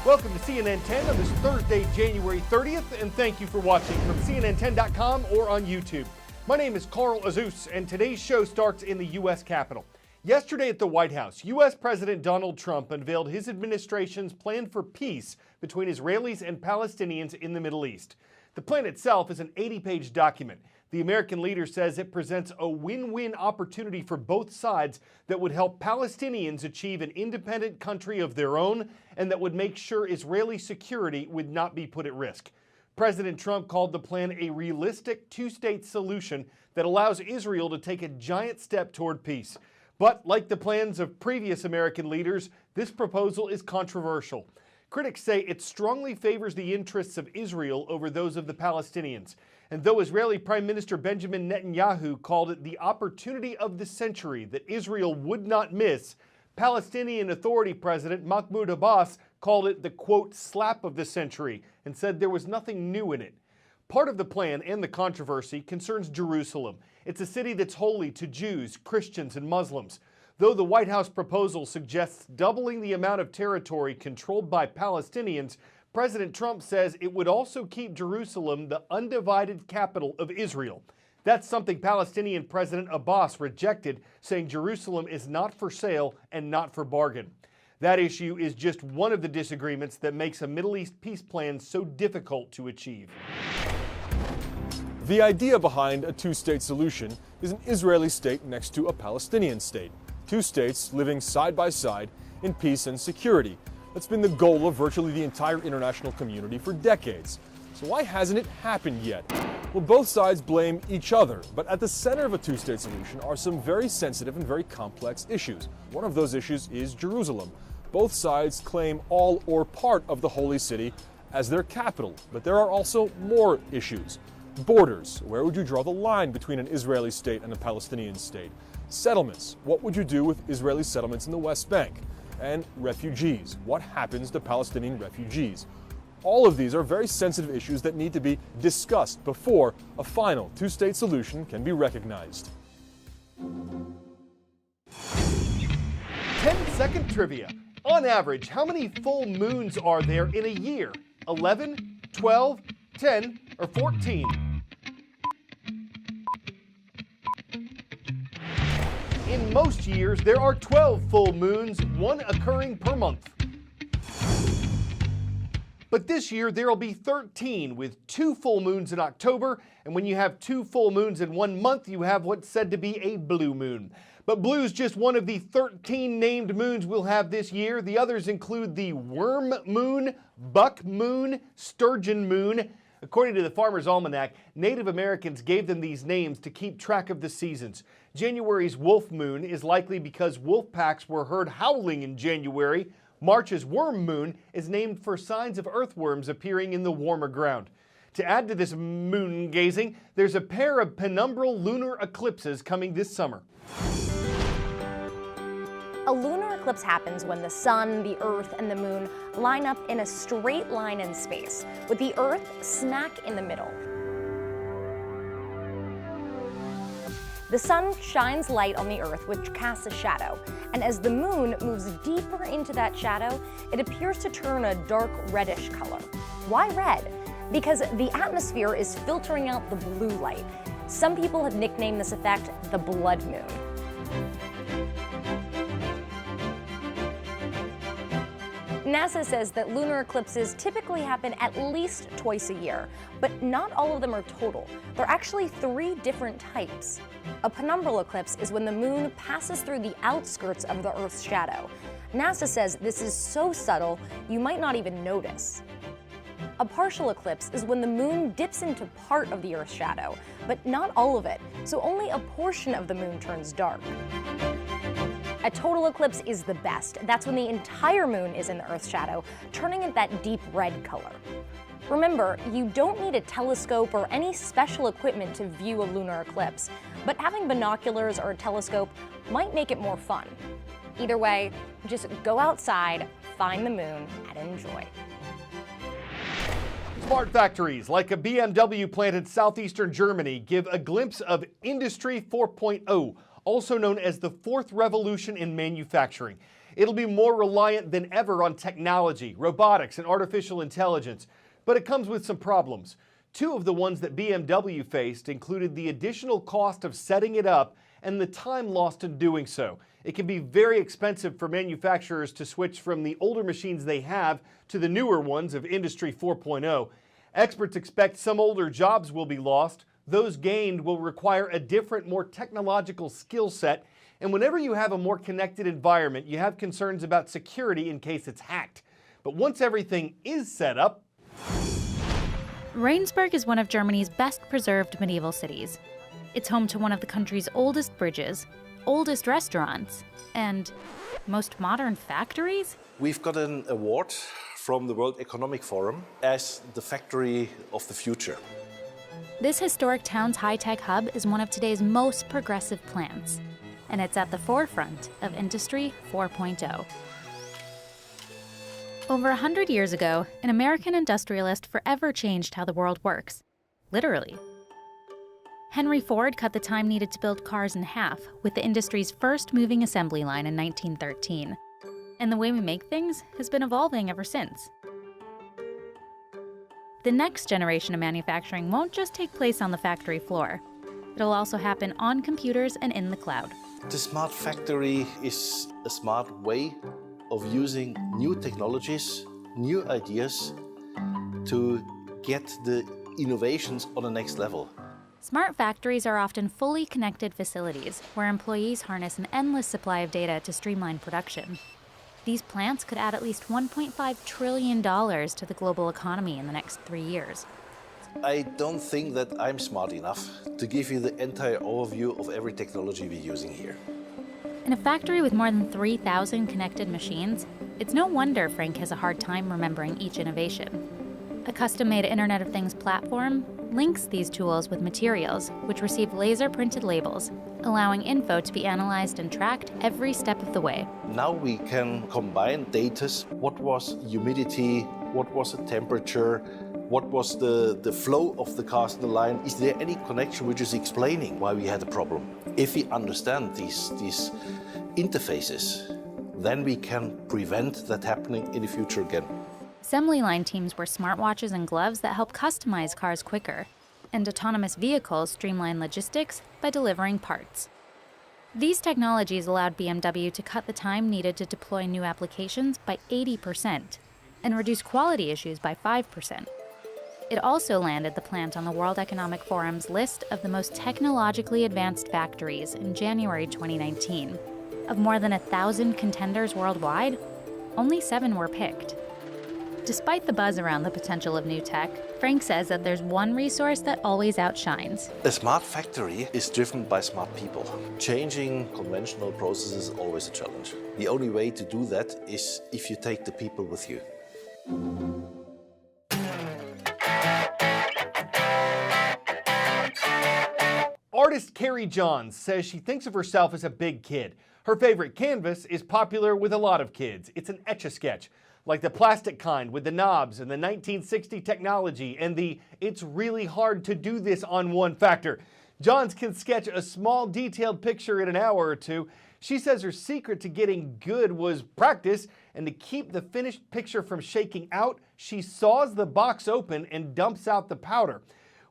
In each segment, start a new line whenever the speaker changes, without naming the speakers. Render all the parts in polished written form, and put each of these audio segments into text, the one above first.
Welcome to CNN 10 on this Thursday, January 30th, and thank you for watching from CNN10.com or on YouTube. My name is Carl Azus, and today's show starts in the U.S. Capitol. Yesterday at the White House, U.S. President Donald Trump unveiled his administration's plan for peace between Israelis and Palestinians in the Middle East. The plan itself is an 80-page document. The American leader says it presents a win-win opportunity for both sides that would help Palestinians achieve an independent country of their own and that would make sure Israeli security would not be put at risk. President Trump called the plan a realistic two-state solution that allows Israel to take a giant step toward peace. But like the plans of previous American leaders, this proposal is controversial. Critics say it strongly favors the interests of Israel over those of the Palestinians. And though Israeli Prime Minister Benjamin Netanyahu called it the opportunity of the century that Israel would not miss, Palestinian Authority President Mahmoud Abbas called it the, quote, slap of the century and said there was nothing new in it. Part of the plan and the controversy concerns Jerusalem. It's a city that's holy to Jews, Christians, and Muslims. Though the White House proposal suggests doubling the amount of territory controlled by Palestinians, President Trump says it would also keep Jerusalem the undivided capital of Israel. That's something Palestinian President Abbas rejected, saying Jerusalem is not for sale and not for bargain. That issue is just one of the disagreements that makes a Middle East peace plan so difficult to achieve.
The idea behind a two-state solution is an Israeli state next to a Palestinian state. Two states living side by side in peace and security. That's been the goal of virtually the entire international community for decades. So why hasn't it happened yet? Well, both sides blame each other, but at the center of a two-state solution are some very sensitive and very complex issues. One of those issues is Jerusalem. Both sides claim all or part of the holy city as their capital, but there are also more issues. Borders. Where would you draw the line between an Israeli state and a Palestinian state? Settlements. What would you do with Israeli settlements in the West Bank? And refugees. What happens to Palestinian refugees? All of these are very sensitive issues that need to be discussed before a final two-state solution can be recognized.
10-second trivia. On average, how many full moons are there in a year? 11, 12, 10, or 14? In most years, there are 12 full moons, one occurring per month. But this year, there will be 13, with 2 full moons in October, and when you have 2 full moons in 1 month, you have what's said to be a blue moon. But blue is just one of the 13 named moons we'll have this year. The others include the worm moon, buck moon, sturgeon moon. According to the Farmer's Almanac, Native Americans gave them these names to keep track of the seasons. January's wolf moon is likely because wolf packs were heard howling in January. March's worm moon is named for signs of earthworms appearing in the warmer ground. To add to this moon gazing, there's a pair of penumbral lunar eclipses coming this summer.
A lunar eclipse happens when the sun, the earth, and the moon line up in a straight line in space, with the earth smack in the middle. The sun shines light on the earth, which casts a shadow, and as the moon moves deeper into that shadow, it appears to turn a dark reddish color. Why red? Because the atmosphere is filtering out the blue light. Some people have nicknamed this effect the blood moon. NASA says that lunar eclipses typically happen at least twice a year, but not all of them are total. There are actually 3 different types. A penumbral eclipse is when the moon passes through the outskirts of the Earth's shadow. NASA says this is so subtle, you might not even notice. A partial eclipse is when the moon dips into part of the Earth's shadow, but not all of it, so only a portion of the moon turns dark. A total eclipse is the best. That's when the entire moon is in the Earth's shadow, turning it that deep red color. Remember, you don't need a telescope or any special equipment to view a lunar eclipse, but having binoculars or a telescope might make it more fun. Either way, just go outside, find the moon, and enjoy.
Smart factories like a BMW plant in southeastern Germany give a glimpse of Industry 4.0, also known as the fourth revolution in manufacturing. It'll be more reliant than ever on technology, robotics, and artificial intelligence. But it comes with some problems. Two of the ones that BMW faced included the additional cost of setting it up and the time lost in doing so. It can be very expensive for manufacturers to switch from the older machines they have to the newer ones of Industry 4.0. Experts expect some older jobs will be lost. Those gained will require a different, more technological skill set. And whenever you have a more connected environment, you have concerns about security in case it's hacked. But once everything is set up,
Rheinsberg is one of Germany's best preserved medieval cities. It's home to one of the country's oldest bridges, oldest restaurants, and most modern factories.
We've got an award from the World Economic Forum as the factory of the future.
This historic town's high-tech hub is one of today's most progressive plants, and it's at the forefront of Industry 4.0. Over 100 years ago, an American industrialist forever changed how the world works. Literally. Henry Ford cut the time needed to build cars in half with the industry's first moving assembly line in 1913. And the way we make things has been evolving ever since. The next generation of manufacturing won't just take place on the factory floor. It'll also happen on computers and in the cloud.
The smart factory is a smart way of using new technologies, new ideas to get the innovations on the next level.
Smart factories are often fully connected facilities where employees harness an endless supply of data to streamline production. These plants could add at least $1.5 trillion to the global economy in the next 3 years.
I don't think that I'm smart enough to give you the entire overview of every technology we're using here.
In a factory with more than 3,000 connected machines, it's no wonder Frank has a hard time remembering each innovation. A custom-made Internet of Things platform links these tools with materials, which receive laser-printed labels, allowing info to be analyzed and tracked every step of the way.
Now we can combine data. What was humidity? What was the temperature? What was the flow of the cars in the line? Is there any connection which is explaining why we had a problem? If we understand these interfaces, then we can prevent that happening in the future again.
Assembly line teams wear smartwatches and gloves that help customize cars quicker, and autonomous vehicles streamline logistics by delivering parts. These technologies allowed BMW to cut the time needed to deploy new applications by 80% and reduce quality issues by 5%. It also landed the plant on the World Economic Forum's list of the most technologically advanced factories in January 2019. Of more than 1,000 contenders worldwide, only 7 were picked. Despite the buzz around the potential of new tech, Frank says that there's one resource that always outshines.
A smart factory is driven by smart people. Changing conventional processes is always a challenge. The only way to do that is if you take the people with you.
Artist Carrie Johns says she thinks of herself as a big kid. Her favorite canvas is popular with a lot of kids. It's an Etch-a-Sketch, like the plastic kind with the knobs and the 1960 technology and the "it's really hard to do this on one" factor. Johns can sketch a small detailed picture in an hour or two. She says her secret to getting good was practice, and to keep the finished picture from shaking out, she saws the box open and dumps out the powder,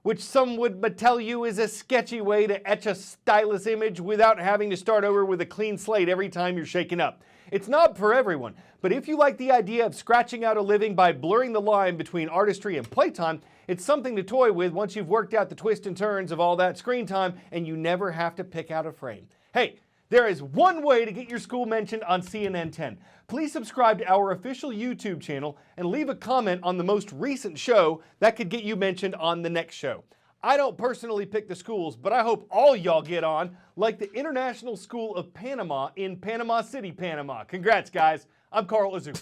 which some would tell you is a sketchy way to etch a stylish image without having to start over with a clean slate every time you're shaking up. It's not for everyone, but if you like the idea of scratching out a living by blurring the line between artistry and playtime, it's something to toy with once you've worked out the twists and turns of all that screen time and you never have to pick out a frame. Hey, there is one way to get your school mentioned on CNN 10. Please subscribe to our official YouTube channel and leave a comment on the most recent show that could get you mentioned on the next show. I don't personally pick the schools, but I hope all y'all get on, like the International School of Panama in Panama City, Panama. Congrats, guys. I'm Carl Azouf.